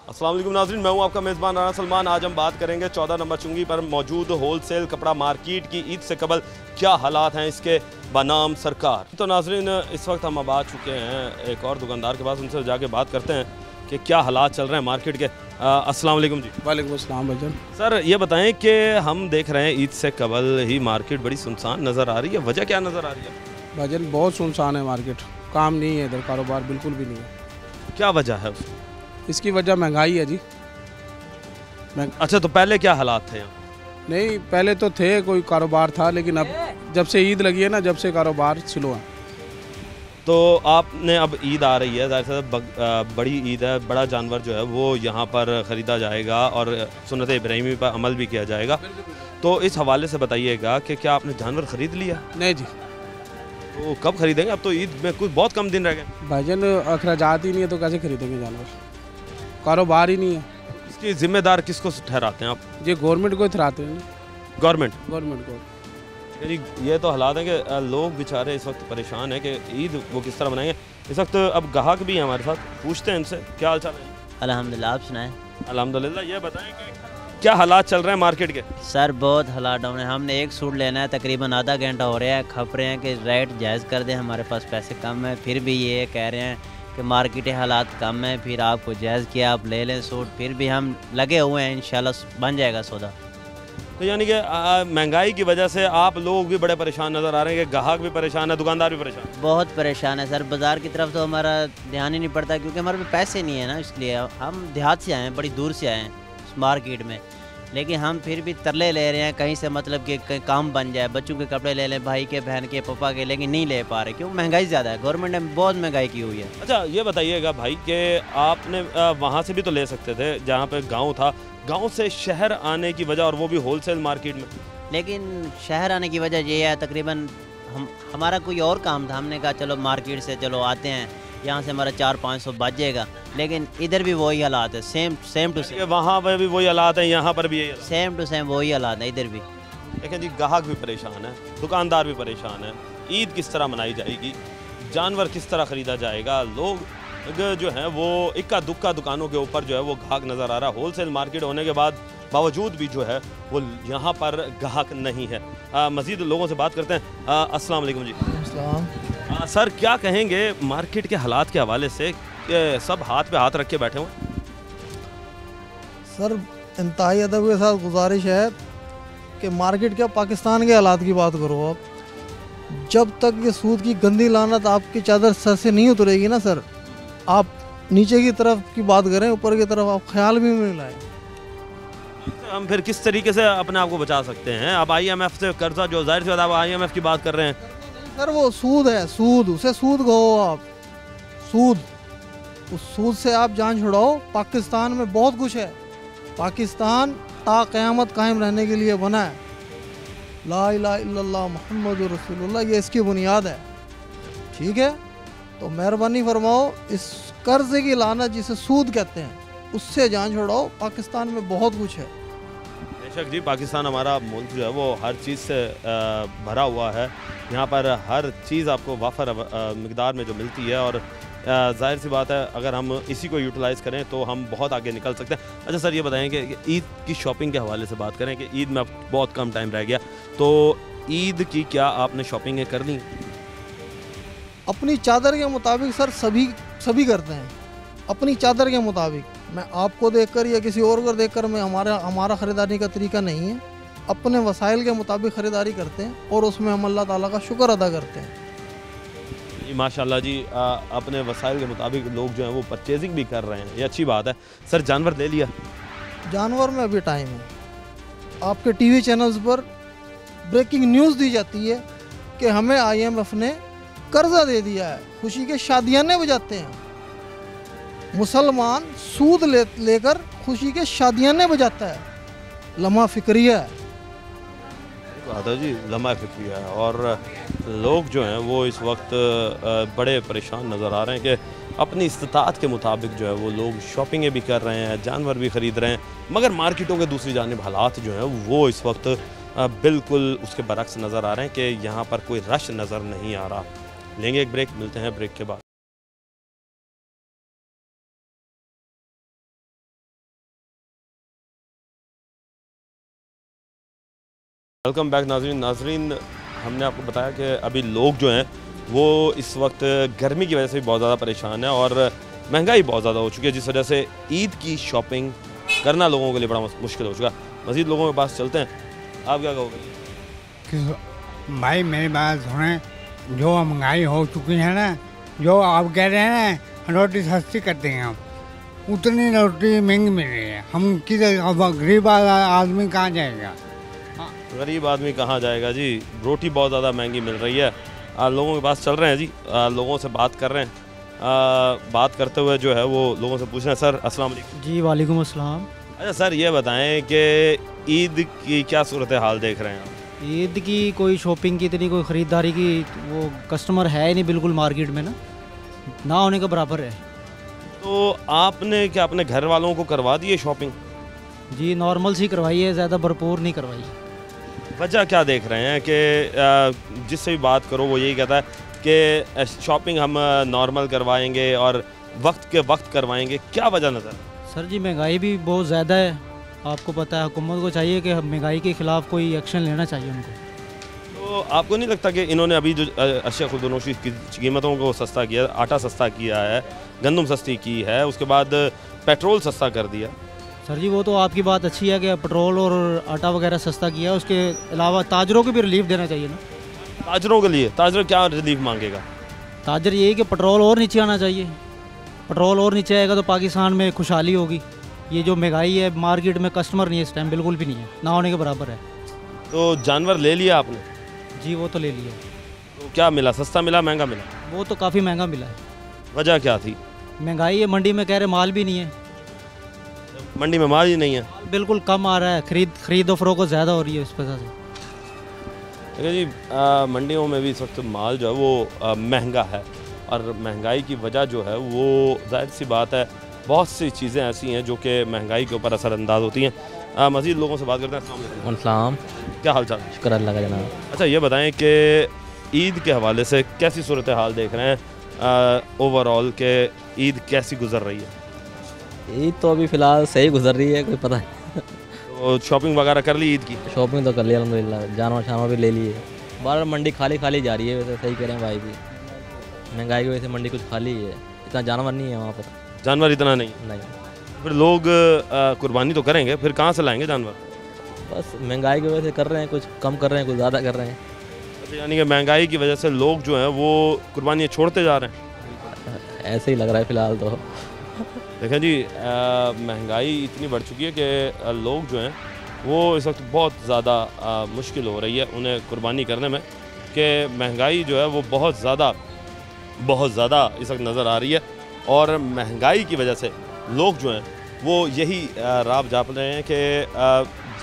अस्सलाम वालेकुम नाज़रीन, मैं हूं आपका मेज़बान राना सलमान। आज हम बात करेंगे 14 नंबर चुंगी पर मौजूद होलसेल कपड़ा मार्केट की ईद से कबल क्या हालात हैं इसके बनाम सरकार। तो नाज़रीन, इस वक्त हम अब आ चुके हैं एक और दुकानदार के पास, उनसे जाके बात करते हैं कि क्या हालात चल रहे हैं मार्केट के। अस्सलाम वालेकुम जी। वालेकुम अस्सलाम भाईजान। सर ये बताएं कि हम देख रहे हैं ईद से कबल ही मार्केट बड़ी सुनसान नज़र आ रही है, वजह क्या नज़र आ रही है? भाईजान बहुत सुनसान है मार्केट, काम नहीं है इधर, कारोबार बिल्कुल भी नहीं है। क्या वजह है उसकी? इसकी वजह महंगाई है जी। अच्छा, तो पहले क्या हालात थे यहाँ? नहीं, पहले तो थे, कोई कारोबार था, लेकिन अब जब से ईद लगी है ना, जब से कारोबार स्लो है। तो आपने अब ईद आ रही है, ज़ाहिर सी बड़ी ईद है, बड़ा जानवर जो है वो यहाँ पर ख़रीदा जाएगा और सुन्नत इब्राहिमी पर अमल भी किया जाएगा। तो इस हवाले से बताइएगा कि क्या आपने जानवर ख़रीद लिया? नहीं जी। तो कब खरीदेंगे? अब तो ईद में कुछ बहुत कम दिन रह गए। भाईजान अखराजात ही नहीं है तो कैसे खरीदेंगे जानवर, कारोबार ही नहीं है। इसकी जिम्मेदार किसको ठहराते हैं आप? ये गवर्नमेंट को थराते हैं। गवर्नमेंट को। यानी ये तो हालात हैं कि लोग बेचारे इस वक्त परेशान हैं कि ईद वो किस तरह मनाएंगे। इस वक्त अब ग्राहक भी हैं हमारे साथ, पूछते हैं इनसे क्या हाल चाल है। अल्हम्दुलिल्लाह, आप सुनाएं। अल्हम्दुलिल्लाह। ये बताएं कि क्या हालात चल रहे हैं मार्केट के? सर बहुत हालात डाउन है। हमने एक सूट लेना है, तकरीबन आधा घंटा हो रहा है, खप रहे हैं कि रेट जायज़ कर दें, हमारे पास पैसे कम है, फिर भी ये कह रहे हैं कि मार्केट हालात कम है, फिर आपको जायज़ किया आप ले लें सूट, फिर भी हम लगे हुए हैं, इंशाल्लाह बन जाएगा सौदा। तो यानी कि महंगाई की वजह से आप लोग भी बड़े परेशान नज़र आ रहे हैं कि ग्राहक भी परेशान है, दुकानदार भी परेशान है। बहुत परेशान है सर, बाज़ार की तरफ तो हमारा ध्यान ही नहीं पड़ता क्योंकि हमारे पे पैसे नहीं है ना, इसलिए हम देहात से आए हैं, बड़ी दूर से आए हैं मार्केट में, लेकिन हम फिर भी तरले ले रहे हैं कहीं से, मतलब कि कहीं काम बन जाए, बच्चों के कपड़े ले लें, भाई के, बहन के, पापा के, लेकिन नहीं ले पा रहे क्यों? महंगाई ज़्यादा है, गवर्नमेंट ने बहुत महंगाई की हुई है। अच्छा ये बताइएगा भाई कि आपने वहाँ से भी तो ले सकते थे जहाँ पे गांव था, गांव से शहर आने की वजह, और वो भी होलसेल मार्केट में। लेकिन शहर आने की वजह ये है, तकरीबन हमारा कोई और काम था, हमने कहा चलो मार्केट से चलो आते हैं, यहाँ से हमारा 400-500 बच जाएगा, लेकिन इधर भी वही हालात है, सेम टू सेम। वहाँ पर भी वही हालात हैं, यहाँ पर भी यही हालात। सेम टू सेम वही हालात है इधर भी। लेकिन जी ग्राहक भी परेशान है, दुकानदार भी परेशान है। ईद किस तरह मनाई जाएगी, जानवर किस तरह ख़रीदा जाएगा, लोग जो हैं वो इक्का दुक्का दुकानों के ऊपर जो है वो ग्राहक नज़र आ रहा है। होलसेल मार्केट होने के बावजूद भी जो है वो यहाँ पर ग्राहक नहीं है। मज़ीद लोगों से बात करते हैं। अस्सलाम वालेकुम जी। सर क्या कहेंगे मार्केट के हालात के हवाले से? सब हाथ पे हाथ रख के बैठे हुए। सर इंतहाई अदब के साथ गुजारिश है कि मार्केट क्या, पाकिस्तान के हालात की बात करो आप। जब तक ये सूद की गंदी लानत आपकी चादर सर से नहीं उतरेगी ना सर, आप नीचे की तरफ की बात करें, ऊपर की तरफ आप ख्याल भी नहीं लाएं। हम फिर किस तरीके से अपने आप को बचा सकते हैं? अब IMF से कर्जा, जो जाहिर सी बात है, आप IMF की बात कर रहे हैं। सर वो सूद है, सूद, उसे सूद कहो आप, सूद, उस सूद से आप जान छुड़ाओ। पाकिस्तान में बहुत कुछ है, पाकिस्तान ता क़यामत कायम रहने के लिए बना है। ला इलाहा इल्लल्लाह मुहम्मदुर रसूलुल्लाह, ये इसकी बुनियाद है। ठीक है, तो मेहरबानी फरमाओ, इस कर्ज़े की लानत जिसे सूद कहते हैं उससे जान छुड़ाओ। पाकिस्तान में बहुत कुछ है। बेशक जी, पाकिस्तान हमारा मुल्क जो है वो हर चीज़ से भरा हुआ है। यहाँ पर हर चीज़ आपको वाफर मिकदार में जो मिलती है, और जाहिर सी बात है अगर हम इसी को यूटिलाइज़ करें तो हम बहुत आगे निकल सकते हैं। अच्छा सर ये बताएं कि ईद की शॉपिंग के हवाले से बात करें कि ईद में अब बहुत कम टाइम रह गया, तो ईद की क्या आपने शॉपिंग कर ली? अपनी चादर के मुताबिक सर, सभी करते हैं अपनी चादर के मुताबिक। मैं आपको देखकर या किसी और को देखकर मैं हमारा ख़रीदारी का तरीका नहीं है। अपने वसाइल के मुताबिक ख़रीदारी करते हैं और उसमें हम अल्लाह ताला का शुक्र अदा करते हैं। माशाल्लाह जी, अपने वसाइल के मुताबिक लोग जो हैं वो परचेजिंग भी कर रहे हैं, ये अच्छी बात है। सर जानवर ले लिया? जानवर में अभी टाइम है। आपके TV चैनल्स पर ब्रेकिंग न्यूज़ दी जाती है कि हमें IMF ने कर्जा दे दिया है, खुशी के शादियाने बजाते हैं। मुसलमान सूद लेकर खुशी के शादियाने बजाता है, लम्हा फिक्रिया है। आता जी लम्हा फिक्रिया है, और लोग जो हैं वो इस वक्त बड़े परेशान नज़र आ रहे हैं कि अपनी इस्तात के मुताबिक जो है वो लोग शॉपिंगें भी कर रहे हैं, जानवर भी ख़रीद रहे हैं, मगर मार्केटों के दूसरी जानिब हालात जो हैं वो इस वक्त बिल्कुल उसके बरक्स नज़र आ रहे हैं कि यहाँ पर कोई रश नज़र नहीं आ रहा। लेंगे एक ब्रेक, मिलते हैं ब्रेक के बाद। वेलकम बैक नाजरीन, हमने आपको बताया कि अभी लोग जो हैं वो इस वक्त गर्मी की वजह से भी बहुत ज़्यादा परेशान है और महंगाई बहुत ज़्यादा हो चुकी है, जिस वजह से ईद की शॉपिंग करना लोगों के लिए बड़ा मुश्किल हो चुका है। मज़ीद लोगों के पास चलते हैं, आप क्या कहोगे? भाई मेरी बात सुने, जो महंगाई हो चुकी है ना, जो आप कह रहे हैं ना रोटी सस्ती करते हैं हम, उतनी रोटी महंगी मिल रही है। हम किधर, अब गरीब आदमी कहाँ जाएगा? गरीब आदमी कहाँ जाएगा जी, रोटी बहुत ज़्यादा महंगी मिल रही है। लोगों के पास चल रहे हैं जी, लोगों से बात कर रहे हैं। बात करते हुए जो है वो लोगों से पूछ रहे हैं। सर अस्सलाम वालेकुम। जी वालेकुम अस्सलाम। अच्छा सर, ये बताएं कि ईद की क्या सूरत हाल देख रहे हैं आप? ईद की कोई शॉपिंग की इतनी कोई ख़रीदारी की वो कस्टमर है ही नहीं बिल्कुल मार्केट में, ना होने के बराबर है। तो आपने क्या अपने घर वालों को करवा दी है शॉपिंग? जी नॉर्मल सी करवाई है, ज़्यादा भरपूर नहीं करवाई। वजह क्या देख रहे हैं कि जिससे भी बात करो वो यही कहता है कि शॉपिंग हम नॉर्मल करवाएंगे और वक्त के वक्त करवाएंगे, क्या वजह नज़र? सर जी महंगाई भी बहुत ज़्यादा है, आपको पता है। हुकूमत को चाहिए कि महंगाई के ख़िलाफ़ कोई एक्शन लेना चाहिए उनको। तो आपको नहीं लगता कि इन्होंने अभी जो अशिया खुर्दनोशी की कीमतों को सस्ता किया, आटा सस्ता किया है, गंदम सस्ती की है, उसके बाद पेट्रोल सस्ता कर दिया? सर जी वो तो आपकी बात अच्छी है कि पेट्रोल और आटा वगैरह सस्ता किया, उसके अलावा ताजरों को भी रिलीफ देना चाहिए ना। ताजरों के लिए ताजर क्या रिलीफ मांगेगा? ताजर यही कि पेट्रोल और नीचे आना चाहिए। पेट्रोल और नीचे आएगा तो पाकिस्तान में खुशहाली होगी। ये जो महंगाई है मार्केट में कस्टमर नहीं है इस टाइम, बिल्कुल भी नहीं है, ना होने के बराबर है। तो जानवर ले लिया आपने? जी वो तो ले लिया। तो क्या मिला, सस्ता मिला महंगा मिला? वो तो काफ़ी महंगा मिला है। वजह क्या थी? महंगाई है, मंडी में कह रहे माल भी नहीं है, मंडी में माल ही नहीं है। माल बिल्कुल कम आ रहा है, खरीद और फरोख्त ज़्यादा हो रही है इस वजह से। देखिए जी, मंडियों में भी इस वक्त माल जो है वो महंगा है और महंगाई की वजह जो है वो जाहिर सी बात है बहुत सी चीज़ें ऐसी हैं जो कि महंगाई के ऊपर असरअंदाज होती हैं। मज़ीद लोगों से बात करते हैं। अस्सलाम वालेकुम। सलाम। क्या हाल चाल? शुक्र अल्लाह का जनाब। अच्छा ये बताएं कि ईद के हवाले से कैसी सूरत हाल देख रहे हैं ओवरऑल, के ईद कैसी गुजर रही है? ईद तो अभी फ़िलहाल सही गुजर रही है, कोई पता है। तो शॉपिंग वगैरह कर ली ईद की? शॉपिंग तो कर लिया अल्हम्दुलिल्लाह, जानवर भी ले लिए। बार मंडी खाली खाली जा रही है, वैसे सही कह रहे हैं भाई भी, महंगाई की वजह से मंडी कुछ खाली है, इतना जानवर नहीं है वहाँ पर। जानवर इतना नहीं? नहीं। फिर लोग कुर्बानी तो करेंगे, फिर कहाँ से लाएंगे जानवर? बस महंगाई की वजह से कर रहे हैं, कुछ कम कर रहे हैं, कुछ ज़्यादा कर रहे हैं। अच्छा, यानी कि महंगाई की वजह से लोग जो हैं वो कुर्बानियाँ छोड़ते जा रहे हैं? ऐसे ही लग रहा है फ़िलहाल तो। देखें जी, महंगाई इतनी बढ़ चुकी है कि लोग जो हैं वो इस वक्त बहुत ज़्यादा मुश्किल हो रही है उन्हें कुर्बानी करने में, कि महंगाई जो है वो बहुत ज़्यादा इस वक्त नज़र आ रही है और महंगाई की वजह से लोग जो हैं वो यही राब जाप रहे हैं कि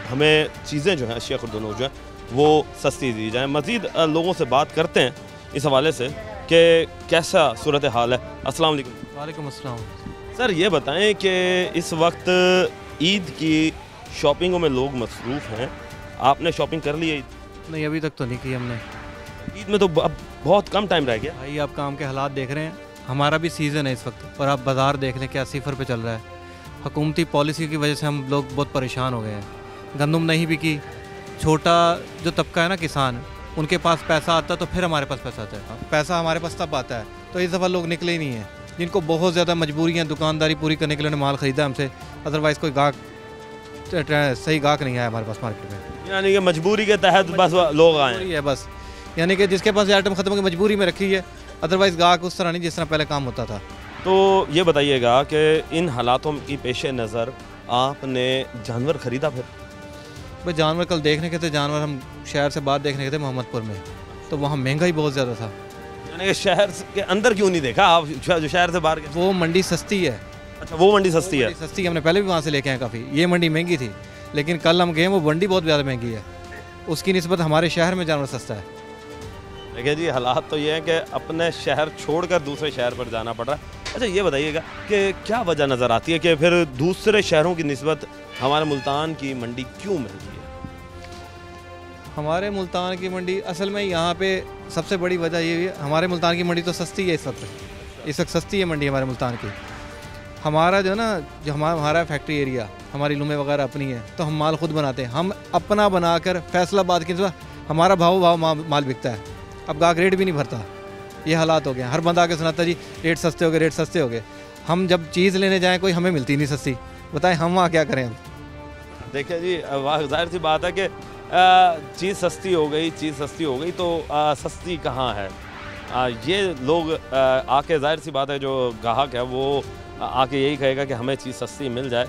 हमें चीज़ें जो हैं अशिया खुर्दनोश जो हैं वो सस्ती दी जाए। मज़ीद लोगों से बात करते हैं इस हवाले से कि कैसा सूरत हाल है। अस्सलाम वालेकुम। वालेकुम अस्सलाम। सर ये बताएं कि इस वक्त ईद की शॉपिंगों में लोग मसरूफ़ हैं, आपने शॉपिंग कर ली है? नहीं अभी तक तो नहीं की हमने। ईद में तो अब बहुत कम टाइम रह गया। भाई आप काम के हालात देख रहे हैं, हमारा भी सीज़न है इस वक्त और आप बाज़ार देख लें क्या सिफर पे चल रहा है। हुकूमती पॉलिसी की वजह से हम लोग बहुत परेशान हो गए हैं। गंदम नहीं बिकी, छोटा जो तबका है ना किसान, उनके पास पैसा आता तो फिर हमारे पास पैसा आता है। पैसा हमारे पास तब आता है तो इस दफ़ा लोग निकले ही नहीं हैं, जिनको बहुत ज़्यादा मजबूरियाँ दुकानदारी पूरी करने के लिए माल ख़रीदा हमसे, अदरवाइज़ कोई गाहक सही गाहक नहीं आया हमारे पास मार्केट में। यानी कि मजबूरी के तहत बस लोग आए है बस, यानी कि जिसके पास आइटम ख़त्म की मजबूरी में रखी है, अदरवाइज़ गाहक उस तरह नहीं जिस तरह पहले काम होता था। तो ये बताइएगा कि इन हालातों की पेश नज़र आपने जानवर ख़रीदा? फिर भाई जानवर कल देखने के थे, जानवर हम शहर से बाहर देखने के थे मोहम्मदपुर में, तो वहाँ महंगा ही बहुत ज़्यादा था। यानी कि शहर के अंदर क्यों नहीं देखा आप, जो शहर से बाहर गए? वो मंडी सस्ती है। अच्छा वो मंडी सस्ती है? सस्ती, हमने पहले भी वहाँ से लेके आए काफ़ी। ये मंडी महंगी थी, लेकिन कल हम गए वो मंडी बहुत ज़्यादा महंगी है, उसकी निस्बत हमारे शहर में जानवर सस्ता है। देखिए जी, हालात तो ये हैं कि अपने शहर छोड़कर दूसरे शहर पर जाना पड़ रहा है। अच्छा ये बताइएगा कि क्या वजह नज़र आती है कि फिर दूसरे शहरों की निस्बत हमारे मुल्तान की मंडी क्यों महंगी है? हमारे मुल्तान की मंडी असल में यहाँ पे सबसे बड़ी वजह ये है, हमारे मुल्तान की मंडी तो सस्ती है इस वक्त सस्ती है मंडी हमारे मुल्तान की। हमारा जो ना जो हमारा फैक्ट्री एरिया, हमारी लुमें वगैरह अपनी है, तो हम माल खुद बनाते हैं। हम अपना बनाकर फैसलाबाद की हमारा भाव माल बिकता है। अब गाहक रेट भी नहीं भरता, ये हालात हो गए। हर बंदा आके सुनाता जी रेट सस्ते हो गए, रेट सस्ते हो गए। हम जब चीज़ लेने जाएँ कोई हमें मिलती नहीं सस्ती, बताएं हम वहाँ क्या करें। अब देखिए जी, जाहिर सी बात है कि चीज़ सस्ती हो गई, तो सस्ती कहाँ है। ये लोग आके, जाहिर सी बात है जो ग्राहक है वो आके यही कहेगा कि हमें चीज़ सस्ती मिल जाए,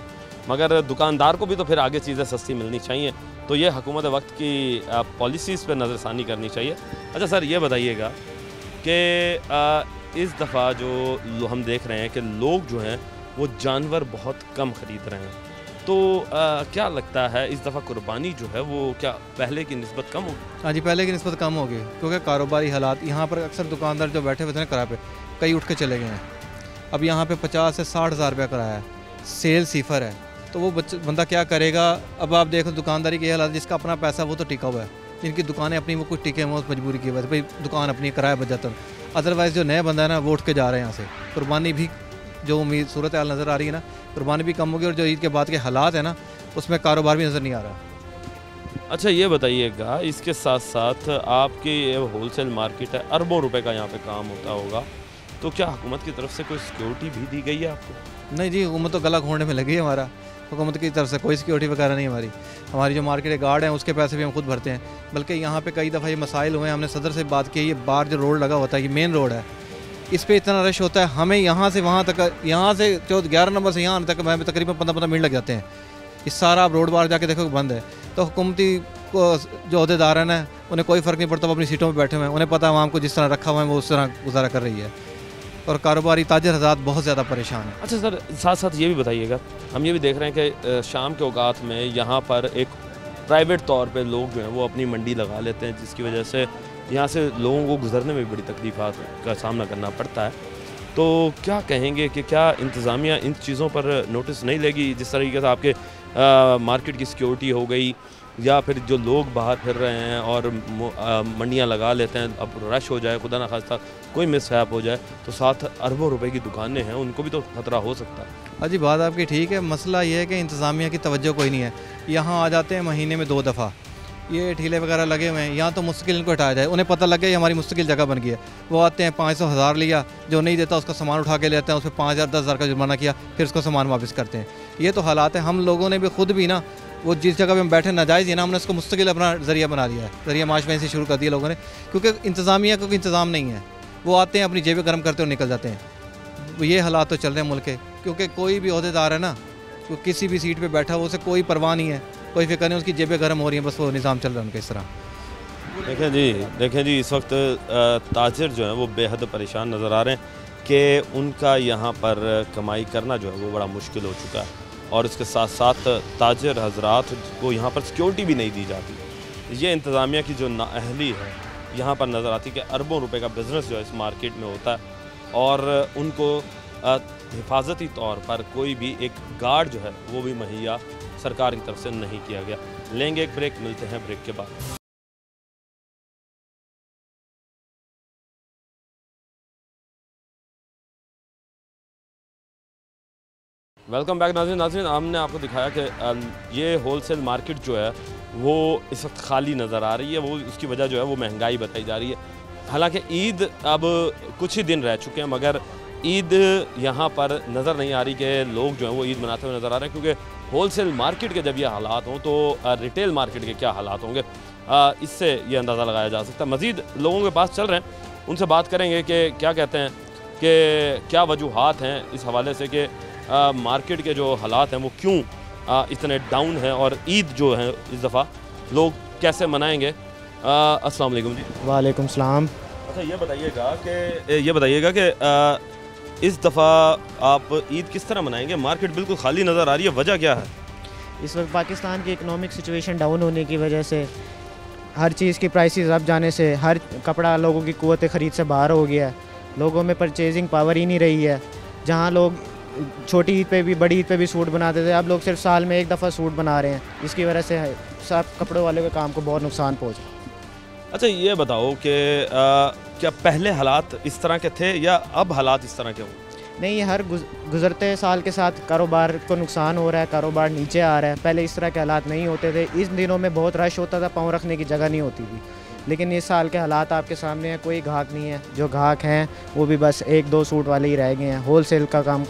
मगर दुकानदार को भी तो फिर आगे चीज़ें सस्ती मिलनी चाहिए। तो ये हुकूमत वक्त की पॉलिसीज़ पे नज़रसानी करनी चाहिए। अच्छा सर, ये बताइएगा कि इस दफ़ा जो हम देख रहे हैं कि लोग जो हैं वो जानवर बहुत कम ख़रीद रहे हैं, तो क्या लगता है इस दफ़ा कुर्बानी जो है वो क्या पहले की निस्बत कम होगी? हाँ जी, पहले की निस्बत कम हो गई, क्योंकि कारोबारी हालात यहाँ पर अक्सर दुकानदार जो बैठे हुए थे ना किराए पे, कई उठ के चले गए हैं। अब यहाँ पे 50 से 60 हज़ार रुपया किराया है, सेल सिफर है, तो वो बंदा क्या करेगा। अब आप देखो दुकानदारी के हालात, जिसका अपना पैसा वो तो टिका हुआ है, जिनकी दुकानें अपनी वो कुछ टिके हुए उस मजबूरी की वजह से, भाई दुकान अपनी किराया बच जाता है। अदरवाइज़ जो नया बंदा है ना वो उठ के जा रहे हैं यहाँ से। कुर्बानी भी जो उम्मीद सूरत हाल नज़र आ रही है ना, कुर्बानी भी कम होगी, और जो ईद के बाद के हालात है ना उसमें कारोबार भी नज़र नहीं आ रहा। अच्छा ये बताइएगा, इसके साथ साथ आपकी ये होलसेल मार्केट है, अरबों रुपए का यहाँ पे काम होता होगा, तो क्या हुकूमत की तरफ से कोई सिक्योरिटी भी दी गई है आपको? नहीं जी, हुकूमत तो गला घोंटने में लगी है हमारा। हुकूमत की तरफ से कोई सिक्योरिटी वगैरह नहीं हमारी जो मार्केट गार्ड हैं उसके पैसे भी हम खुद भरते हैं। बल्कि यहाँ पे कई दफ़ा ये मसाइल हुए हैं, हमने सदर से बात की, ये बाहर जो रोड लगा होता है, ये मेन रोड है, इस पे इतना रश होता है, हमें यहाँ से वहाँ तक, यहाँ से 11 नंबर से यहाँ आने तक हमें तकरीबन 15 मिनट लग जाते हैं। इस सारा आप रोड बाहर जाके देखो बंद है। तो हुकूमती जो अहदेदार हैं ना, उन्हें कोई फ़र्क नहीं पड़ता, वो अपनी सीटों में बैठे हुए हैं, उन्हें पता है आवाम को जिस तरह रखा हुआ है वो उस तरह गुजारा कर रही है, और कारोबारी ताजर हज़रात बहुत ज़्यादा परेशान हैं। अच्छा सर, साथ साथ ये भी बताइएगा, हम ये भी देख रहे हैं कि शाम के औकात में यहाँ पर एक प्राइवेट तौर पे लोग जो हैं वो अपनी मंडी लगा लेते हैं, जिसकी वजह से यहाँ से लोगों को गुजरने में बड़ी तकलीफ़ात का सामना करना पड़ता है। तो क्या कहेंगे कि क्या इंतज़ामिया इन चीज़ों पर नोटिस नहीं लेगी? जिस तरीके से आपके मार्केट की सिक्योरिटी हो गई, या फिर जो लोग बाहर फिर रहे हैं और मंडियाँ लगा लेते हैं, अब रश हो जाए, खुदा ना खास्ता कोई मिसहैप हो जाए, तो 7 अरबों रुपए की दुकानें हैं, उनको भी तो खतरा हो सकता है। हाँ जी, बात आपकी ठीक है। मसला ये है कि इंतज़ामिया की तवज्जो कोई नहीं है। यहाँ आ जाते हैं महीने में 2 दफ़ा, ये ठेले वगैरह लगे हुए हैं, यहाँ तो मुस्तकिल इनको हटाया जाए। उन्हें पता लग गया ये हमारी मुस्तकिल जगह बन गई है। वो आते हैं 500 हज़ार लिया, जो नहीं देता उसका सामान उठा के लेते हैं, उस पर 5000 10,000 का जुर्माना किया, फिर उसको सामान वापस करते हैं। ये तो हालात है। हम लोगों ने भी खुद भी ना, वो जिस जगह पे हम बैठे नाजायज़ है ना, हमने उसको मुस्तकिल अपना ज़रिया बना दिया है, ज़रिया माश में से शुरू कर दिया लोगों ने, क्योंकि इंतज़ामिया का कोई इंतज़ाम नहीं है। वो आते हैं अपनी जेबें गर्म करते और निकल जाते हैं। ये हालात तो चल रहे हैं मुल्क के, क्योंकि कोई भी अहदेदार है ना, वो किसी भी सीट पे बैठा हो, उसे कोई परवाह नहीं है, कोई फिक्र नहीं, उसकी जेबें गर्म हो रही हैं, बस वो निज़ाम चल रहा है उनके इस तरह। देखें जी, इस वक्त ताजिर जो हैं वो बेहद परेशान नज़र आ रहे हैं कि उनका यहाँ पर कमाई करना जो है वो बड़ा मुश्किल हो चुका है, और इसके साथ साथ ताजिर हजरात को यहाँ पर सिक्योरिटी भी नहीं दी जाती। ये इंतज़ामिया की जो नाअहली है यहाँ पर नज़र आती है कि अरबों रुपए का बिज़नेस जो है इस मार्केट में होता है, और उनको हिफाजती तौर पर कोई भी एक गार्ड जो है वो भी मुहैया सरकार की तरफ से नहीं किया गया। लेंगे एक ब्रेक, मिलते हैं ब्रेक के बाद। वेलकम बैक नाज़रीन। हमने आपको दिखाया कि ये होलसेल मार्केट जो है वो इस वक्त खाली नज़र आ रही है। वो उसकी वजह जो है वो महंगाई बताई जा रही है। हालांकि ईद अब कुछ ही दिन रह चुके हैं, मगर ईद यहाँ पर नज़र नहीं आ रही कि लोग जो हैं वो ईद मनाते हुए नज़र आ रहे हैं, क्योंकि होलसेल मार्केट के जब ये हालात हों तो रिटेल मार्केट के क्या हालात होंगे, इससे ये अंदाज़ा लगाया जा सकता है। मज़ीद लोगों के पास चल रहे हैं, उनसे बात करेंगे कि क्या कहते हैं, कि क्या वजूहात हैं इस हवाले से कि मार्केट के जो हालात हैं वो क्यों इतने डाउन हैं, और ईद जो है इस दफ़ा लोग कैसे मनाएंगे। अस्सलाम वालेकुम जी। वालेकुम सलाम। अच्छा ये बताइएगा कि इस दफ़ा आप ईद किस तरह मनाएंगे? मार्केट बिल्कुल खाली नज़र आ रही है, वजह क्या है? इस वक्त पाकिस्तान की इकोनॉमिक सिचुएशन डाउन होने की वजह से हर चीज़ की प्राइसेस अप जाने से हर कपड़ा लोगों की क़ुव्वत ख़रीद से बाहर हो गया है। लोगों में परचेजिंग पावर ही नहीं रही है। जहाँ लोग छोटी ईद पे भी बड़ी ईद पे भी सूट बनाते थे, अब लोग सिर्फ साल में एक दफ़ा सूट बना रहे हैं। इसकी वजह से सब कपड़ों वाले के काम को बहुत नुकसान पहुँचा। अच्छा ये बताओ कि क्या पहले हालात इस तरह के थे या अब हालात इस तरह के हों? नहीं, हर गुज़रते साल के साथ कारोबार को नुकसान हो रहा है, कारोबार नीचे आ रहा है। पहले इस तरह के हालात नहीं होते थे, इस दिनों में बहुत रश होता था, पाँव रखने की जगह नहीं होती थी। लेकिन इस साल के हालात आपके सामने हैं, कोई ग्राहक नहीं है, जो ग्राहक हैं वो भी बस 1-2 सूट वाले ही रह गए हैं। होल सेल का काम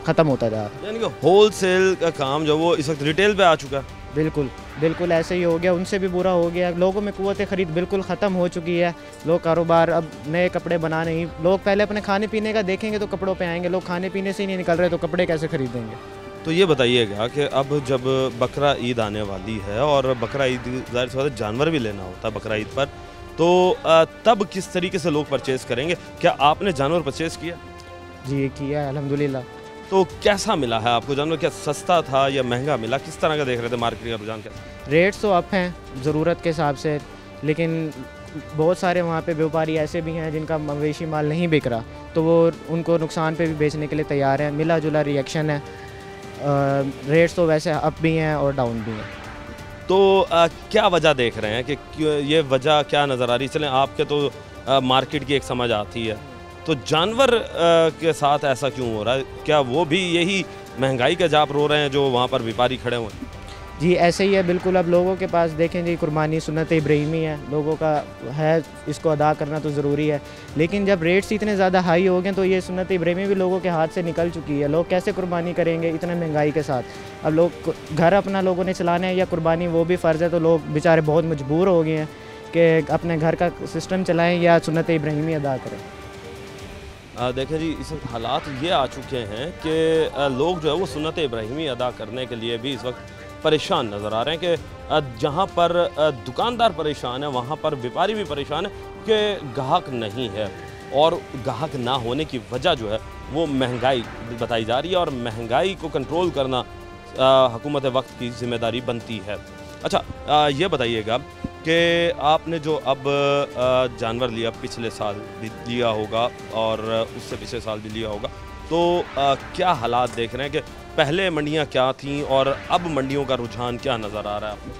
ख़त्म होता जा रहा है, यानी कि होल सेल का काम जो वो इस वक्त रिटेल पे आ चुका है। बिल्कुल बिल्कुल ऐसे ही हो गया, उनसे भी बुरा हो गया। लोगों में क़ुव्वत ख़रीद बिल्कुल ख़त्म हो चुकी है। लोग कारोबार अब नए कपड़े बना नहीं, लोग पहले अपने खाने पीने का देखेंगे तो कपड़ों पे आएंगे। लोग खाने पीने से ही नहीं निकल रहे तो कपड़े कैसे खरीदेंगे? तो ये बताइएगा कि अब जब बकरा ईद आने वाली है और बकरा ईद ज़ाहिर सी बात है जानवर भी लेना होता है बकरा ईद पर, तो तब किस तरीके से लोग परचेज़ करेंगे? क्या आपने जानवर परचेज़ किया? जी किया है, अल्हम्दुलिल्लाह। तो कैसा मिला है आपको जानवर? क्या सस्ता था या महंगा मिला? किस तरह का देख रहे थे मार्केट का रुझान? कैसा रेट्स तो अप हैं ज़रूरत के हिसाब से, लेकिन बहुत सारे वहाँ पे व्यापारी ऐसे भी हैं जिनका मवेशी माल नहीं बिक रहा, तो वो उनको नुकसान पे भी बेचने के लिए तैयार हैं। मिला जुला रिएक्शन है। रेट्स तो वैसे अप भी हैं और डाउन भी हैं। तो क्या वजह देख रहे हैं कि ये वजह क्या नज़र आ रही? चलें, आपके तो मार्केट की एक समझ आती है, तो जानवर के साथ ऐसा क्यों हो रहा है? क्या वो भी यही महंगाई का जाप रो रहे हैं जो वहाँ पर व्यापारी खड़े हुए हैं? जी ऐसे ही है बिल्कुल। अब लोगों के पास देखें जी, कुर्बानी सुन्नत इब्राहिमी है, लोगों का है, इसको अदा करना तो ज़रूरी है। लेकिन जब रेट्स इतने ज़्यादा हाई हो गए तो ये सुन्नत इब्राहिमी भी लोगों के हाथ से निकल चुकी है। लोग कैसे कुर्बानी करेंगे इतने महंगाई के साथ? अब लोग घर अपना लोगों ने चलाना है या कुर्बानी वो भी फ़र्ज़ है, तो लोग बेचारे बहुत मजबूर हो गए हैं कि अपने घर का सिस्टम चलाएँ या सुन्नत इब्राहिमी अदा करें। देखें जी, इस वक्त हालात ये आ चुके हैं कि लोग जो है वो सुन्नत इब्राहिमी अदा करने के लिए भी इस वक्त परेशान नज़र आ रहे हैं कि जहाँ पर दुकानदार परेशान है वहाँ पर व्यापारी भी परेशान है कि ग्राहक नहीं है, और ग्राहक ना होने की वजह जो है वो महंगाई बताई जा रही है, और महंगाई को कंट्रोल करना हुकूमत वक्त की जिम्मेदारी बनती है। अच्छा, ये बताइएगा कि आपने जो अब जानवर लिया, पिछले साल भी लिया होगा और उससे पिछले साल भी लिया होगा, तो क्या हालात देख रहे हैं कि पहले मंडियां क्या थीं और अब मंडियों का रुझान क्या नज़र आ रहा है आपको?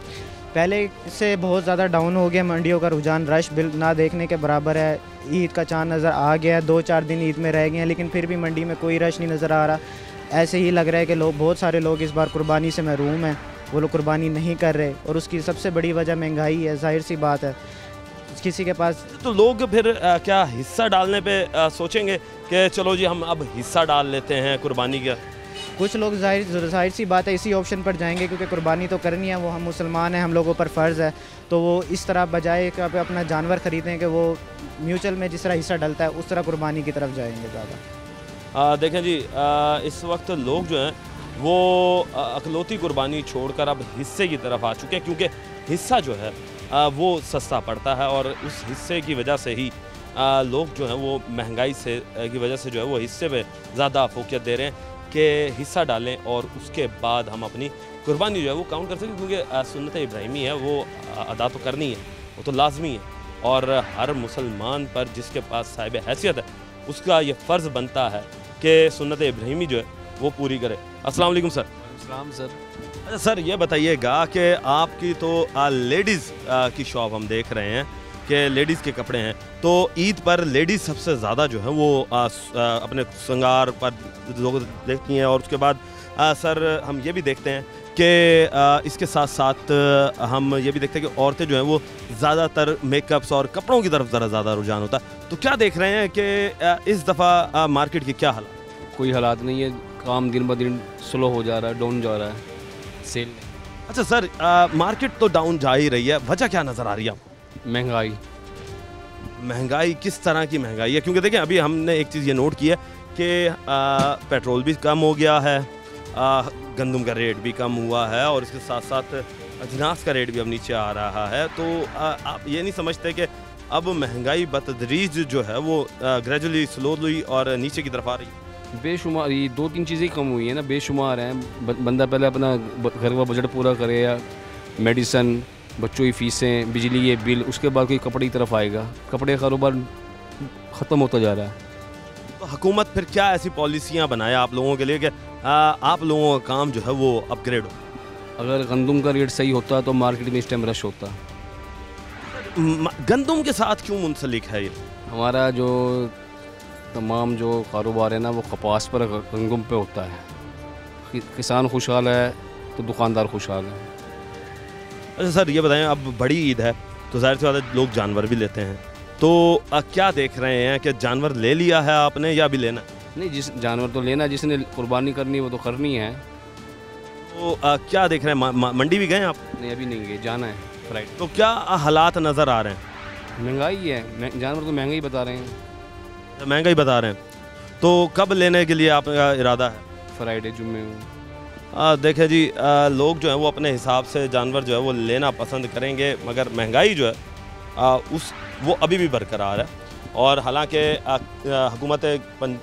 पहले से बहुत ज़्यादा डाउन हो गया मंडियों का रुझान, रश बिल ना देखने के बराबर है। ईद का चांद नज़र आ गया, 2-4 दिन ईद में रह गए हैं, लेकिन फिर भी मंडी में कोई रश नहीं नज़र आ रहा। ऐसे ही लग रहा है कि लोग, बहुत सारे लोग इस बार कुर्बानी से महरूम हैं, वो लोग कुर्बानी नहीं कर रहे, और उसकी सबसे बड़ी वजह महंगाई है। जाहिर सी बात है, किसी के पास तो लोग फिर क्या हिस्सा डालने पे सोचेंगे कि चलो जी हम अब हिस्सा डाल लेते हैं कुर्बानी का? कुछ लोग जाहिर सी बात है इसी ऑप्शन पर जाएंगे, क्योंकि कुर्बानी तो करनी है, वो हम मुसलमान हैं, हम लोगों पर फ़र्ज़ है। तो वो इस तरह बजाय कि अपना जानवर ख़रीदें कि वो म्यूचुअल में जिस तरह हिस्सा डलता है उस तरह कुर्बानी की तरफ जाएंगे ज़्यादा। देखें जी, इस वक्त लोग जो हैं वो अकलौती कुर्बानी छोड़कर अब हिस्से की तरफ आ चुके हैं, क्योंकि हिस्सा जो है वो सस्ता पड़ता है, और उस हिस्से की वजह से ही लोग जो हैं वो महंगाई से की वजह से जो है वो हिस्से पे ज़्यादा फोकस दे रहे हैं कि हिस्सा डालें और उसके बाद हम अपनी कुर्बानी जो है वो काउंट कर सकें, क्योंकि सुन्नत इब्राहिमी है वो अदा तो करनी है, वो तो लाजमी है, और हर मुसलमान पर जिसके पास साहिब हैसियत है उसका ये फ़र्ज़ बनता है कि सुन्नत इब्राहिमी जो है वो पूरी करे। अस्सलाम वालेकुम सर। अस्सलाम सर। अच्छा सर, ये बताइएगा कि आपकी तो लेडीज़ की शॉप हम देख रहे हैं कि लेडीज़ के कपड़े हैं, तो ईद पर लेडीज़ सबसे ज़्यादा जो है वो अपने श्रृंगार पर लोग देखती हैं, और उसके बाद सर हम ये भी देखते हैं कि इसके साथ साथ हम ये भी देखते हैं कि औरतें जो हैं वो ज़्यादातर मेकअप्स और कपड़ों की तरफ ज़्यादा रुझान होता है। तो क्या देख रहे हैं कि इस दफ़ा मार्केट के क्या हालात? कोई हालात नहीं है, काम दिन ब दिन स्लो हो जा रहा है, डाउन जा रहा है, सेल। अच्छा सर, मार्केट तो डाउन जा ही रही है, वजह क्या नज़र आ रही है आपको? महंगाई। महंगाई किस तरह की महंगाई है? क्योंकि देखें, अभी हमने एक चीज़ ये नोट की है कि पेट्रोल भी कम हो गया है, गंदम का रेट भी कम हुआ है, और इसके साथ साथ अजनास का रेट भी अब नीचे आ रहा है। तो आप ये नहीं समझते कि अब महंगाई बतदरीज जो है वो ग्रेजुअली स्लोली और नीचे की तरफ आ रही है? बेशुमार, ये 2-3 चीज़ें कम हुई हैं ना, बेशुमार हैं। बंदा पहले अपना घर का बजट पूरा करे, या मेडिसन, बच्चों की फ़ीसें, बिजली के बिल, उसके बाद कोई कपड़े की तरफ आएगा। कपड़े का कारोबार ख़त्म होता जा रहा है। तो हुकूमत फिर क्या ऐसी पॉलिसियाँ बनाए आप लोगों के लिए कि आप लोगों का काम जो है वो अपग्रेड हो? अगर गंदम का रेट सही होता तो मार्केट में इस टाइम रश होता। गंदम के साथ क्यों मुंसलिक है ये? हमारा जो तमाम जो कारोबार है ना वो कपास पर गंदम पे होता है। किसान खुशहाल है तो दुकानदार खुशहाल है। अच्छा सर ये बताएं, अब बड़ी ईद है तो जाहिर सी बात है लोग जानवर भी लेते हैं, तो क्या देख रहे हैं कि जानवर ले लिया है आपने या भी लेना? नहीं, जिस जानवर तो लेना, जिसने कुर्बानी करनी वो तो करनी है। तो क्या देख रहे हैं, मंडी भी गए आप? नहीं अभी नहीं गए, जाना है फ्राइडे। तो क्या हालात नज़र आ रहे हैं? महंगाई है, जानवर तो महंगा ही बता रहे हैं। महंगाई बता रहे हैं, तो कब लेने के लिए आपका इरादा है? फ्राइडे जुम्मे। देखें जी, लोग जो है वो अपने हिसाब से जानवर जो है वो लेना पसंद करेंगे, मगर महंगाई जो है वो अभी भी बरकरार है। और हालांकि हुकूमत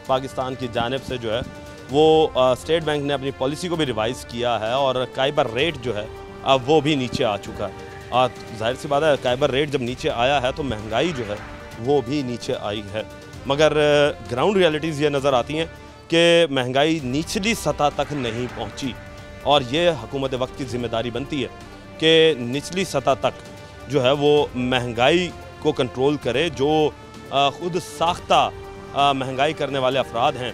पाकिस्तान की जानिब से जो है वो स्टेट बैंक ने अपनी पॉलिसी को भी रिवाइज़ किया है और काइबर रेट जो है वो भी नीचे आ चुका है। जाहिर सी बात है, काइबर रेट जब नीचे आया है तो महंगाई जो है वो भी नीचे आई है, मगर ग्राउंड रियलिटीज़ ये नज़र आती हैं कि महंगाई निचली सतह तक नहीं पहुंची। और ये हुकूमत वक्त की ज़िम्मेदारी बनती है कि निचली सतह तक जो है वो महंगाई को कंट्रोल करे। जो ख़ुद साख्ता महंगाई करने वाले अफराद हैं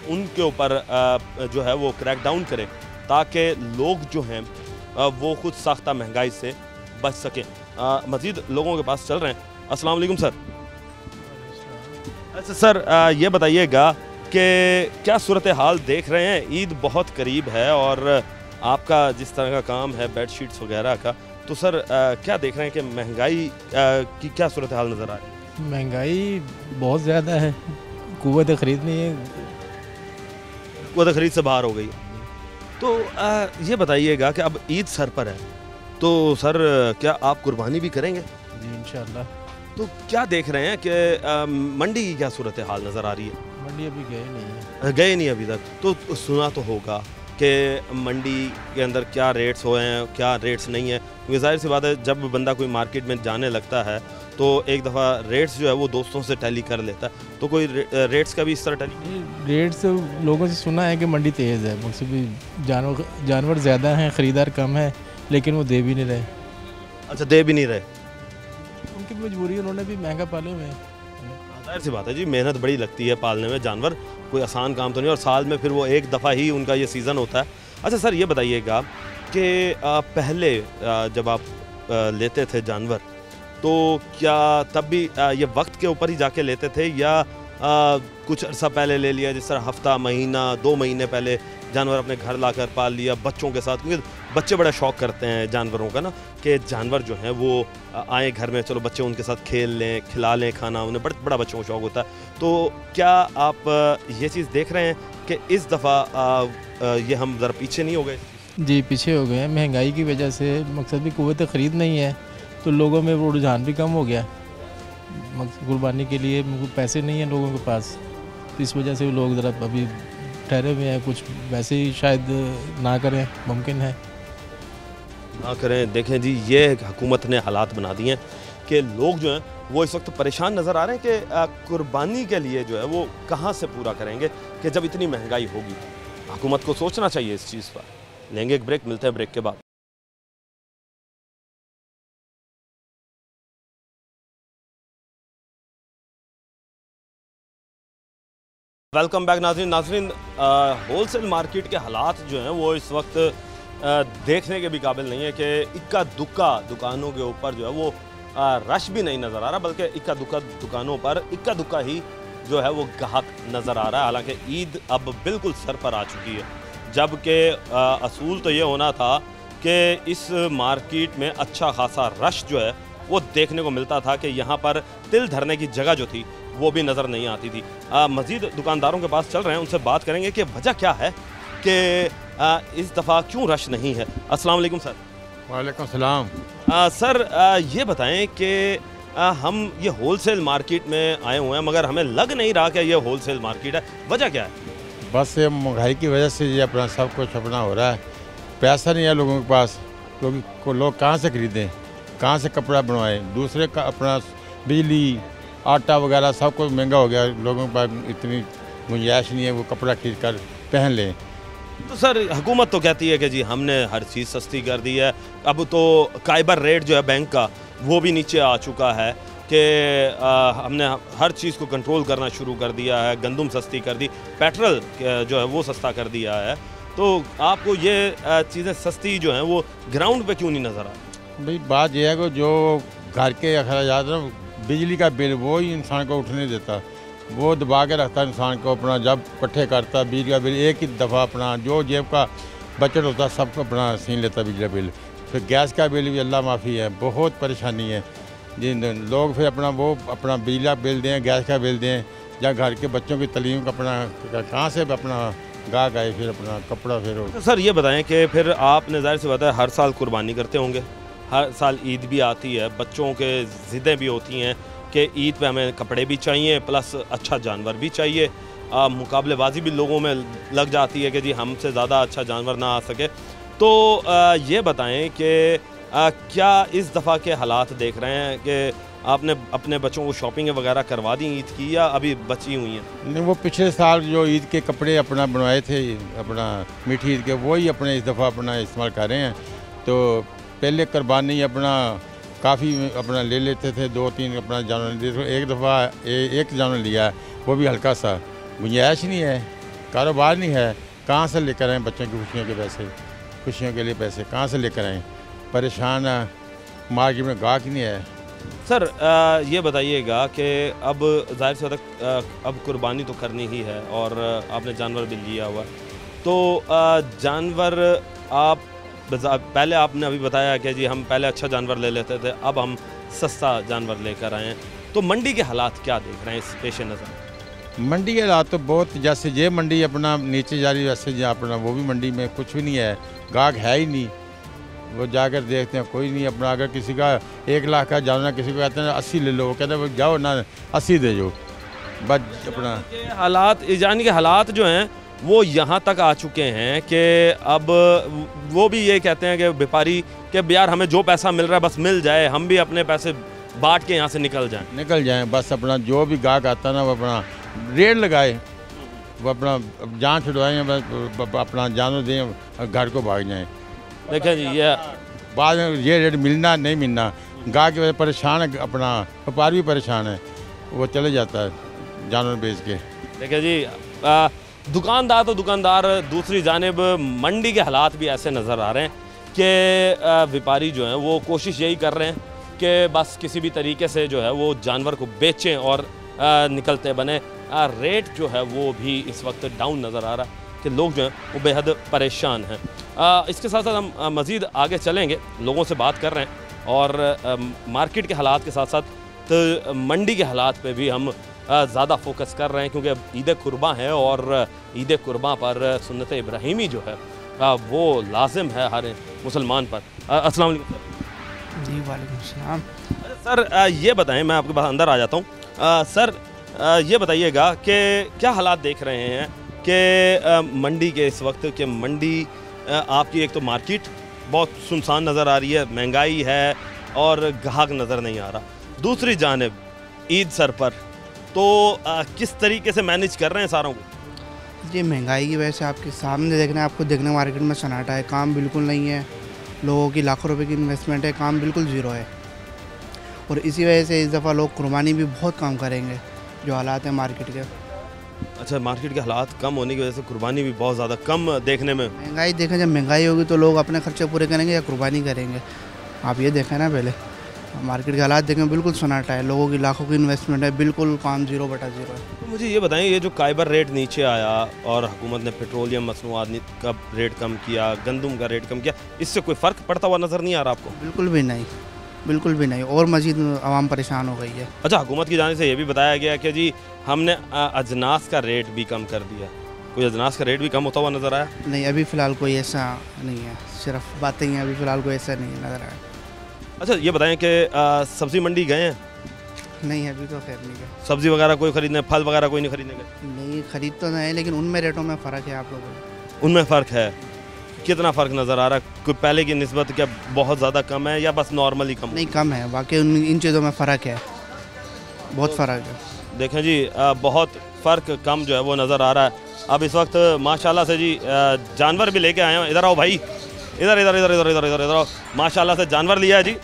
उनके ऊपर जो है वो क्रैकडाउन करे, ताकि लोग जो हैं वो खुद साख्ता महंगाई से बच सकें। मज़ीद लोगों के पास चल रहे हैं। अस्सलाम वालेकुम सर। अच्छा सर, ये बताइएगा कि क्या सूरत हाल देख रहे हैं? ईद बहुत करीब है और आपका जिस तरह का काम है बेडशीट्स वगैरह का, तो सर क्या देख रहे हैं कि महंगाई की क्या सूरत हाल नज़र आ रही है? महंगाई बहुत ज़्यादा है, कुव्वत ख़रीद नहीं है, कुव्वत ख़रीद से बाहर हो गई। तो ये बताइएगा कि अब ईद सर पर है, तो सर क्या आप कुर्बानी भी करेंगे? जी इंशाअल्लाह। तो क्या देख रहे हैं कि मंडी की क्या सूरत हाल नज़र आ रही है? मंडी अभी गए नहीं है। गए नहीं अभी तक, तो सुना तो होगा कि मंडी के अंदर क्या रेट्स हुए हैं, क्या रेट्स नहीं है, क्योंकि जाहिर सी बात है जब बंदा कोई मार्केट में जाने लगता है तो एक दफ़ा रेट्स जो है वो दोस्तों से टैली कर लेता है। तो कोई रेट्स का भी इस तरह टैली? रेट्स लोगों से सुना है कि मंडी तेज़ है, मुझसे भी जानवर ज़्यादा हैं, ख़रीदार कम है, लेकिन वो दे भी नहीं रहे। अच्छा, दे भी नहीं रहे? उनकी मजबूरी, उन्होंने भी महंगा पाले हुए हैं। जाहिर सी बात है जी, मेहनत बड़ी लगती है पालने में जानवर, कोई आसान काम तो नहीं, और साल में फिर वो एक दफ़ा ही उनका ये सीज़न होता है। अच्छा सर ये बताइएगा कि पहले जब आप लेते थे जानवर, तो क्या तब भी ये वक्त के ऊपर ही जाके लेते थे या कुछ अर्सा पहले ले लिया, जिस तरह हफ्ता, महीना, 2 महीने पहले जानवर अपने घर लाकर पाल लिया बच्चों के साथ? क्योंकि बच्चे बड़ा शौक़ करते हैं जानवरों का ना, कि जानवर जो हैं वो आए घर में, चलो बच्चे उनके साथ खेल लें, खिला लें खाना, उन्हें बड़ा बच्चों को शौक़ होता है। तो क्या आप ये चीज़ देख रहे हैं कि इस दफ़ा ये हम ज़रा पीछे नहीं हो गए? जी पीछे हो गए हैं, महंगाई की वजह से। मकसद भी कुव्वत ख़रीद नहीं है तो लोगों में वो रुझान भी कम हो गया। कुर्बानी के लिए पैसे नहीं हैं लोगों के पास, तो इस वजह से लोग ज़रा अभी ठहरे हुए हैं, कुछ वैसे ही शायद ना करें, मुमकिन है ना करें। देखें जी, ये हुकूमत ने हालात बना दिए हैं कि लोग जो हैं वो इस वक्त परेशान नज़र आ रहे हैं कि कुर्बानी के लिए जो है वो कहाँ से पूरा करेंगे, कि जब इतनी महंगाई होगी। हुकूमत को सोचना चाहिए इस चीज़ पर। लेंगे एक ब्रेक, मिलते हैं ब्रेक के बाद। वेलकम बैक नाज़रीन। होलसेल मार्केट के हालात जो हैं वो इस वक्त देखने के भी काबिल नहीं है कि इक्का दुक्का दुकानों के ऊपर जो है वो रश भी नहीं नज़र आ रहा, बल्कि इक्का दुक्का दुकानों पर इक्का दुक्का ही जो है वो ग्राहक नज़र आ रहा है। हालांकि ईद अब बिल्कुल सर पर आ चुकी है, जबकि असूल तो ये होना था कि इस मार्केट में अच्छा खासा रश जो है वो देखने को मिलता था, कि यहाँ पर तिल धरने की जगह जो थी वो भी नज़र नहीं आती थी। मज़ीद दुकानदारों के पास चल रहे हैं, उनसे बात करेंगे कि वजह क्या है कि इस दफ़ा क्यों रश नहीं है। अस्सलाम वालेकुम सर। वालेकुम सलाम। सर ये बताएं कि हम ये होलसेल मार्केट में आए हुए हैं, मगर हमें लग नहीं रहा कि ये होलसेल मार्केट है, वजह क्या है? बस ये महंगाई की वजह से ये अपना सब कुछ अपना हो रहा है, पैसा नहीं है लोगों के पास, लोग कहाँ से खरीदें, कहाँ से कपड़ा बनवाएं, दूसरे का अपना बिजली, आटा वगैरह सब कुछ महंगा हो गया, लोगों के पास इतनी गुंजाइश नहीं है वो कपड़ा खरीद कर पहन लें। तो सर हुकूमत तो कहती है कि जी हमने हर चीज़ सस्ती कर दी है, अब तो काइबर रेट जो है बैंक का वो भी नीचे आ चुका है, कि हमने हर चीज़ को कंट्रोल करना शुरू कर दिया है, गंदम सस्ती कर दी, पेट्रोल जो है वो सस्ता कर दिया है, तो आपको ये चीज़ें सस्ती जो हैं वो ग्राउंड पे क्यों नहीं नज़र आ रही? भाई बात यह है कि जो घर के अखराजात ना, बिजली का बिल वो ही इंसान को उठने देता, वो दबा के रखता इंसान को, अपना जब इकट्ठे करता बिजली का बिल एक ही दफ़ा अपना जो जेब का बचत होता सबको अपना छीन लेता बिजली का बिल। फिर गैस का बिल भी अल्लाह माफ़ी है, बहुत परेशानी है। जिन लोग फिर अपना वो अपना बिजली का बिल दें, गैस का बिल दें, या घर के बच्चों की तलीम का अपना कहाँ से अपना गाहक आए, फिर अपना कपड़ा फिर हो। सर ये बताएं कि फिर आपने ज़ाहिर सी बात है हर साल कुर्बानी करते होंगे, हर साल ईद भी आती है, बच्चों के ज़िद्दें भी होती हैं कि ईद पे हमें कपड़े भी चाहिए प्लस अच्छा जानवर भी चाहिए, मुकाबलेबाजी भी लोगों में लग जाती है कि जी हमसे ज़्यादा अच्छा जानवर ना आ सके। तो ये बताएं कि क्या इस दफ़ा के हालात देख रहे हैं कि आपने अपने बच्चों को शॉपिंग वगैरह करवा दी ईद की या अभी बची हुई हैं? नहीं, वो पिछले साल जो ईद के कपड़े अपना बनवाए थे अपना मीठी ईद के, वही अपने इस दफ़ा अपना इस्तेमाल कर रहे हैं। तो पहले कुर्बानी अपना काफ़ी अपना ले लेते थे, 2-3 अपना जानवर, एक दफ़ा एक जानवर लिया, वो भी हल्का सा, गुंजाइश नहीं है, कारोबार नहीं है, कहाँ से लेकर आएँ बच्चों की खुशियों के पैसे, खुशियों के लिए पैसे कहाँ से लेकर आएँ, परेशान है, मार्केट में गाहक नहीं है। सर ये बताइएगा कि अब ज़ाहिर सी बात है अब कुर्बानी तो करनी ही है और आपने जानवर भी लिया हुआ, तो जानवर आप पहले आपने अभी बताया कि जी हम पहले अच्छा जानवर ले लेते थे, अब हम सस्ता जानवर लेकर आए हैं, तो मंडी के हालात क्या देख रहे हैं इस पेश नज़र? मंडी के हालात तो बहुत, जैसे ये मंडी अपना नीचे जा रही, वैसे अपना वो भी मंडी में कुछ भी नहीं है, गाहक है ही नहीं, वो जाकर देखते हैं कोई नहीं। अपना अगर किसी का 1 लाख का जानवर, किसी को कहते हैं 80 ले लो, वो कहते हैं जाओ ना 80 दे जो, बस अपना हालात यानी कि हालात जो हैं वो यहाँ तक आ चुके हैं कि अब वो भी ये कहते हैं कि व्यापारी कि यार हमें जो पैसा मिल रहा है बस मिल जाए, हम भी अपने पैसे बांट के यहाँ से निकल जाएं, बस अपना जो भी गाहक आता ना वो अपना रेट लगाए, वो अपना जान छुड़वाएँ, अपना जानवर दें, घर को भाग जाएँ। देखें जी ये बाद में ये रेट मिलना नहीं मिलना, गाहक की वजह परेशान है, अपना व्यापारी भी परेशान है, वो चले जाता है जानवर बेच के। देखिए जी दुकानदार तो दुकानदार, दूसरी जानिब मंडी के हालात भी ऐसे नज़र आ रहे हैं कि व्यापारी जो हैं वो कोशिश यही कर रहे हैं कि बस किसी भी तरीके से जो है वो जानवर को बेचें और निकलते बने। रेट जो है वो भी इस वक्त डाउन नज़र आ रहा है कि लोग जो हैं वो बेहद परेशान हैं। इसके साथ साथ हम मज़ीद आगे चलेंगे, लोगों से बात कर रहे हैं और मार्केट के हालात के साथ साथ तो मंडी के हालात पे भी हम ज़्यादा फोकस कर रहे हैं क्योंकि अब ईद कुर्बां है और ईद कुर्बां पर सुन्नत इब्राहिमी जो है वो लाजिम है हर मुसलमान पर। अस्सलाम वालेकुम। जी वालेकुम सलाम। सर ये बताएं, मैं आपके पास अंदर आ जाता हूँ। सर ये बताइएगा कि क्या हालात देख रहे हैं कि मंडी के इस वक्त कि मंडी आपकी एक तो मार्केट बहुत सुनसान नज़र आ रही है, महंगाई है और ग्राहक नज़र नहीं आ रहा, दूसरी जानिब ईद सर पर, तो किस तरीके से मैनेज कर रहे हैं सारों को? जी महंगाई की वजह से आपके सामने देखना है, आपको देखना मार्केट में सन्नाटा है, काम बिल्कुल नहीं है, लोगों की लाखों रुपए की इन्वेस्टमेंट है, काम बिल्कुल ज़ीरो है। और इसी वजह से इस दफ़ा लोग कुर्बानी भी बहुत कम करेंगे, जो हालात हैं मार्केट के। अच्छा, मार्केट के हालात कम होने की वजह से कुर्बानी भी बहुत ज़्यादा कम देखने में। महंगाई देखें, जब महंगाई होगी तो लोग अपने खर्चे पूरे करेंगे या कुर्बानी करेंगे, आप ये देखें ना। पहले मार्केट के हालात देखें, बिल्कुल सन्नाटा है, लोगों की लाखों की इन्वेस्टमेंट है, बिल्कुल काम 0/0 है। तो मुझे ये बताएं, ये जो काइबर रेट नीचे आया और हुकूमत ने पेट्रोलियम मसनूआत का रेट कम किया, गंदम का रेट कम किया, इससे कोई फ़र्क पड़ता हुआ नज़र नहीं आ रहा आपको? बिल्कुल भी नहीं, बिल्कुल भी नहीं, और मज़ीद आवाम परेशान हो गई है। अच्छा, हुकूमत की जानिब से ये भी बताया गया कि जी हमने अजनास का रेट भी कम कर दिया, कोई अजनास का रेट भी कम होता हुआ नज़र आया? नहीं, अभी फ़िलहाल कोई ऐसा नहीं है, सिर्फ बातें ही हैं, अभी फ़िलहाल कोई ऐसा नहीं नज़र आया। अच्छा, ये बताएं कि सब्ज़ी मंडी गए हैं? नहीं, अभी तो खैर नहीं गए। सब्ज़ी वगैरह कोई ख़रीदने, फल वगैरह कोई नहीं ख़रीदने गए? नहीं, ख़रीद तो नहीं, लेकिन उनमें रेटों में फ़र्क है आप लोगों को? उनमें फ़र्क है, कितना फ़र्क नज़र आ रहा है? कोई पहले की निस्बत क्या बहुत ज़्यादा कम है या बस नॉर्मली कम? नहीं, कम है, बाकी इन चीज़ों में फ़र्क है, बहुत फ़र्क है। देखें जी, बहुत फ़र्क कम जो है वो नज़र आ रहा है। अब इस वक्त माशाल्लाह से जी जानवर भी लेके आए हैं, इधर आओ भाई, इधर इधर इधर इधर इधर इधर इधर आओ। माशाल्लाह से जानवर लिया है जी,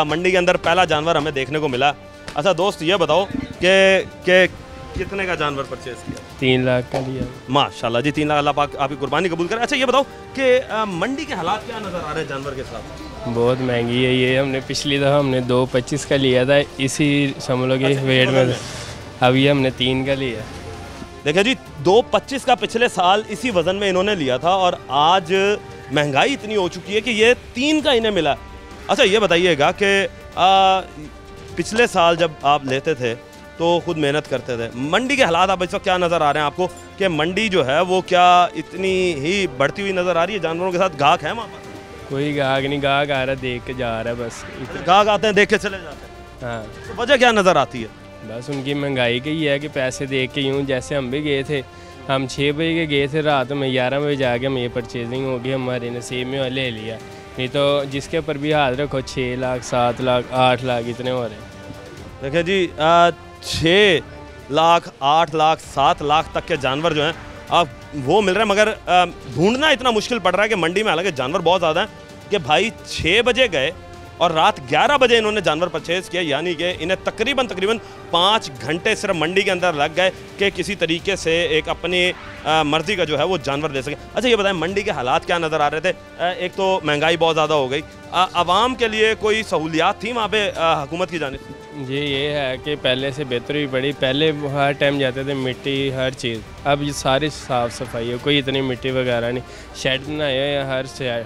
मंडी के अंदर पहला जानवर हमें देखने को मिला। अच्छा दोस्त, ये बताओ कि कितने का जानवर परचेज किया? 3 लाख का लिया। माशाल्लाह जी, 3 लाख, अल्लाह पाक आपकी कुर्बानी कबूल करे। अच्छा ये बताओ कि मंडी के हालात क्या नज़र आ रहे हैं जानवर के साथ? बहुत महंगी है ये। हमने पिछली दफ़ा हमने 2.25 का लिया था इसी समझ लो कि वेट में, अभी हमने 3 का लिया। देखिए जी, 2.25 का पिछले साल इसी वज़न में इन्होंने लिया था और आज महंगाई इतनी हो चुकी है कि ये 3 का इन्हें मिला। अच्छा ये बताइएगा कि पिछले साल जब आप लेते थे तो खुद मेहनत करते थे, मंडी के हालात अब इस वक्त क्या नज़र आ रहे हैं आपको कि मंडी जो है वो क्या इतनी ही बढ़ती हुई नज़र आ रही है? जानवरों के साथ गाहक है वहाँ पर? कोई गाहक नहीं, गाहक आ रहा देख के जा रहा है बस। गाहक आते हैं देख के चले जाते हैं। हाँ, तो वजह क्या नज़र आती है? बस उनकी महंगाई की ही है कि पैसे देख के यूँ, जैसे हम भी गए थे, हम 6 बजे के गए थे, रात में 11 बजे जाके हम ये परचेजिंग होगी, हमारे नसीब में ले लिया। नहीं तो जिसके ऊपर भी हाथ रखो 6 लाख 7 लाख 8 लाख इतने हो रहे हैं। देखिए जी, 6 लाख 8 लाख 7 लाख तक के जानवर जो हैं अब वो मिल रहे हैं, मगर ढूंढना इतना मुश्किल पड़ रहा है कि मंडी में हालांकि जानवर बहुत ज़्यादा हैं कि भाई 6 बजे गए और रात 11 बजे इन्होंने जानवर परचेज़ किया, यानी कि इन्हें तकरीबन 5 घंटे सिर्फ मंडी के अंदर लग गए कि किसी तरीके से एक अपनी मर्ज़ी का जो है वो जानवर दे सके। अच्छा ये बताएं, मंडी के हालात क्या नज़र आ रहे थे? एक तो महंगाई बहुत ज़्यादा हो गई, आवाम के लिए कोई सहूलियात थी वहाँ पे हुकूमत की जानिब से? जी ये है कि पहले से बेहतर भी पड़ी। पहले हर टाइम जाते थे मिट्टी हर चीज़, अब ये सारी साफ़ सफाई है, कोई इतनी मिट्टी वगैरह नहीं। शेड बनाए हैं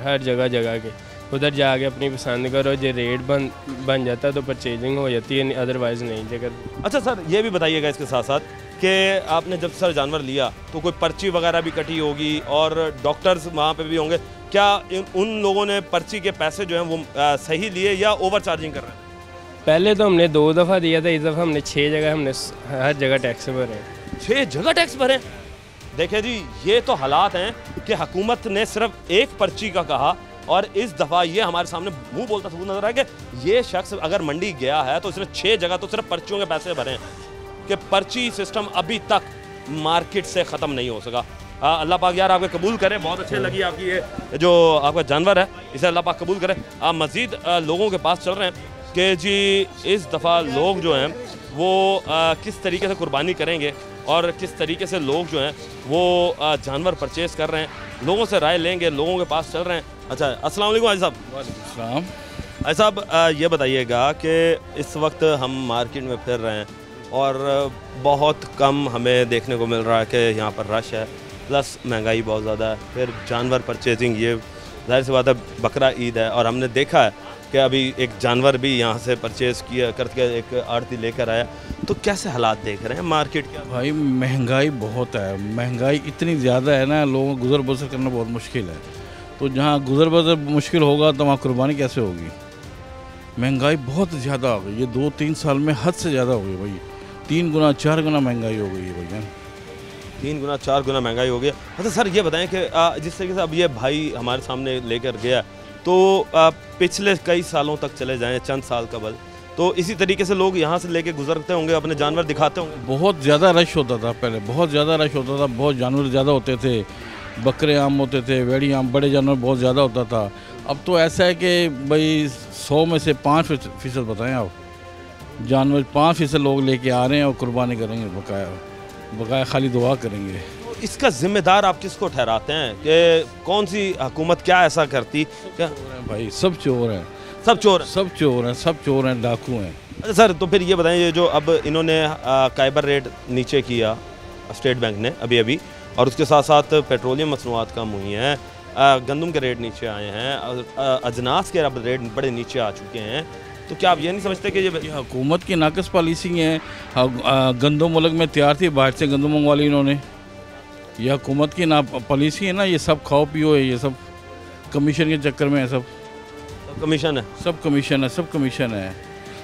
हर जगह के, उधर जाके अपनी पसंद करो, जो रेट बन जाता है तो परचेजिंग हो जाती है, अदरवाइज़ नहीं जगह। अच्छा सर, ये भी बताइएगा इसके साथ साथ कि आपने जब सर जानवर लिया तो कोई पर्ची वगैरह भी कटी होगी और डॉक्टर्स वहाँ पे भी होंगे, क्या उन लोगों ने पर्ची के पैसे जो हैं वो सही लिए या ओवर चार्जिंग कर रहे हैं? पहले तो हमने 2 दफ़ा दिया था, इस दफ़ा हमने 6 जगह हमने हर जगह टैक्स भरे। 6 जगह टैक्स भरे? देखिए जी, ये तो हालात हैं कि हुकूमत ने सिर्फ एक पर्ची का कहा और इस दफ़ा ये हमारे सामने मुंह बोलता सबूत नजर आया कि ये शख्स अगर मंडी गया है तो सिर्फ 6 जगह तो सिर्फ पर्चियों के पैसे भरे हैं कि पर्ची सिस्टम अभी तक मार्केट से ख़त्म नहीं हो सका। अल्लाह पाक यार आपके कबूल करे, बहुत अच्छी लगी आपकी ये जो आपका जानवर है, इसे अल्लाह पाक कबूल करे। आप मज़ीद लोगों के पास चल रहे हैं कि जी इस दफ़ा लोग जो हैं वो किस तरीके से कुर्बानी करेंगे और किस तरीके से लोग जो हैं वो जानवर परचेज़ कर रहे हैं, लोगों से राय लेंगे, लोगों के पास चल रहे हैं। अच्छा, अस्सलाम वालेकुम हाजी साहब। वालेकुम। हाजी साहब, ये बताइएगा कि इस वक्त हम मार्केट में फिर रहे हैं और बहुत कम हमें देखने को मिल रहा है कि यहाँ पर रश है, प्लस महंगाई बहुत ज़्यादा है, फिर जानवर परचेजिंग, ये जाहिर सी बात है बकरा ईद है और हमने देखा है कि अभी एक जानवर भी यहाँ से परचेज़ किया करके एक आड़ती लेकर आया, तो कैसे हालात देख रहे हैं मार्केट के? भाई महंगाई बहुत है, महंगाई इतनी ज़्यादा है ना, लोगों को गुजर बसर करना बहुत मुश्किल है। तो जहाँ गुजर बसर मुश्किल होगा तो वहाँ कुर्बानी कैसे होगी? महंगाई बहुत ज़्यादा हो गई, ये 2-3 साल में हद से ज़्यादा हो गई भाई, 3 गुना 4 गुना महंगाई हो गई है भैया। 3 गुना 4 गुना महंगाई हो गई। अच्छा सर, ये बताएं कि जिस तरीके से अब ये भाई हमारे सामने लेकर गया तो पिछले कई सालों तक चले जाएं, चंद साल कबल, तो इसी तरीके से लोग यहाँ से लेके गुजरते होंगे, अपने जानवर दिखाते होंगे? बहुत ज़्यादा रश होता था पहले, बहुत ज़्यादा रश होता था, बहुत जानवर ज़्यादा होते थे, बकरे आम होते थे, वेड़ी आम, बड़े जानवर बहुत ज़्यादा होता था। अब तो ऐसा है कि भाई 100 में से 5% बताएं आप, जानवर 5% लोग लेके आ रहे हैं और कुर्बानी करेंगे, बकाया खाली दुआ करेंगे। इसका जिम्मेदार आप किसको ठहराते हैं कि कौन सी हुकूमत क्या ऐसा करती? क्या भाई सब चोर हैं, सब चोर, सब चोर हैं, सब चोर हैं, डाकू हैं। अच्छा सर, तो फिर ये बताएं, ये जो अब इन्होंने काइबर रेट नीचे किया स्टेट बैंक ने अभी और उसके साथ साथ पेट्रोलियम मसनूआत कम हुई हैं, गंदम के रेट नीचे आए हैं, अजनास के अब रेट बड़े नीचे आ चुके हैं, तो क्या आप ये नहीं समझते कि ये हुकूमत की नाकस पॉलिसी है? गंदम मुल्क में तैयार थी, बाहर से गंदम मंगवा ली इन्होंने, यह हुकूमत की ना पॉलिसी है ना, ये सब खाओ पियो है, ये सब कमीशन के चक्कर में है, सब कमीशन है, सब कमीशन है, सब कमीशन है,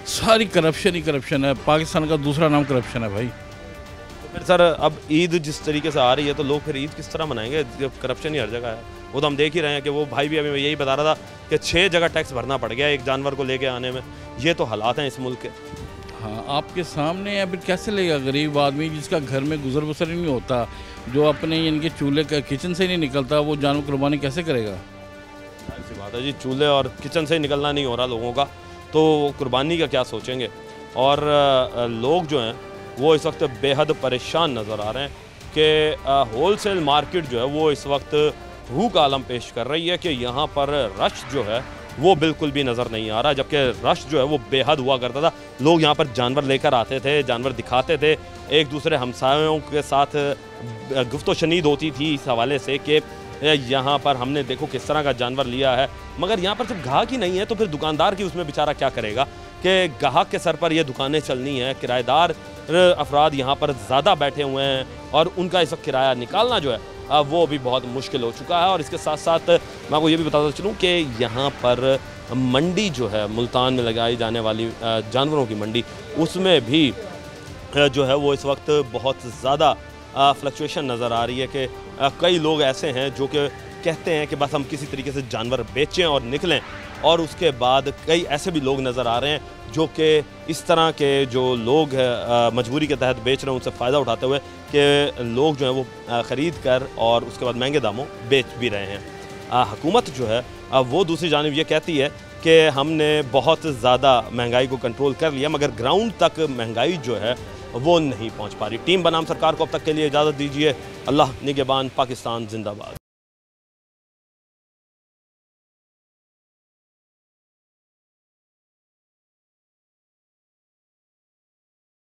सारी करप्शन ही करप्शन है। पाकिस्तान का दूसरा नाम करप्शन है भाई। तो फिर सर अब ईद जिस तरीके से आ रही है तो लोग फिर ईद किस तरह मनाएंगे जब करप्शन ही हर जगह है? वो तो हम देख ही रहे हैं कि वो भाई भी अभी यही बता रहा था कि 6 जगह टैक्स भरना पड़ गया एक जानवर को लेके आने में। ये तो हालात हैं इस मुल्क के। हाँ, आपके सामने है, फिर कैसे लेगा गरीब आदमी जिसका घर में गुजर बसर ही नहीं होता, जो अपने इनके चूल्हे का किचन से नहीं निकलता, वो जानवर कुर्बानी कैसे करेगा? ऐसी बात है जी, चूल्हे और किचन से निकलना नहीं हो रहा लोगों का, तो कुर्बानी का क्या सोचेंगे? और लोग जो हैं वो इस वक्त बेहद परेशान नज़र आ रहे हैं कि होलसेल मार्केट जो है वो इस वक्त रूह का आलम पेश कर रही है कि यहाँ पर रश जो है वो बिल्कुल भी नज़र नहीं आ रहा, जबकि रश जो है वो बेहद हुआ करता था। लोग यहाँ पर जानवर लेकर आते थे, जानवर दिखाते थे, एक दूसरे हमसायों के साथ गुफ्तो शनीद होती थी इस हवाले से कि यहाँ पर हमने देखो किस तरह का जानवर लिया है। मगर यहाँ पर जब गाहक ही नहीं है तो फिर दुकानदार की उसमें बेचारा क्या करेगा कि गाहक के सर पर ये दुकानें चलनी है, किराएदार अफराद यहाँ पर ज़्यादा बैठे हुए हैं और उनका इस वक्त किराया निकालना जो है वो भी बहुत मुश्किल हो चुका है। और इसके साथ साथ मैं आपको ये भी बताता चलूँ कि यहाँ पर मंडी जो है मुल्तान में लगाई जाने वाली जानवरों की मंडी, उसमें भी जो है वो इस वक्त बहुत ज़्यादा फ्लक्चुएशन नज़र आ रही है कि कई लोग ऐसे हैं जो कि कहते हैं कि बस हम किसी तरीके से जानवर बेचें और निकलें, और उसके बाद कई ऐसे भी लोग नज़र आ रहे हैं जो कि इस तरह के जो लोग मजबूरी के तहत बेच रहे हैं उनसे फ़ायदा उठाते हुए कि लोग जो हैं वो ख़रीद कर और उसके बाद महंगे दामों बेच भी रहे हैं। हुकूमत जो है वो दूसरी जानिब ये कहती है कि हमने बहुत ज़्यादा महंगाई को कंट्रोल कर लिया, मगर ग्राउंड तक महंगाई जो है वो नहीं पहुँच पा रही। टीम बनाम सरकार को अब तक के लिए इजाज़त दीजिए। अल्लाह निगहबान, पाकिस्तान जिंदाबाद।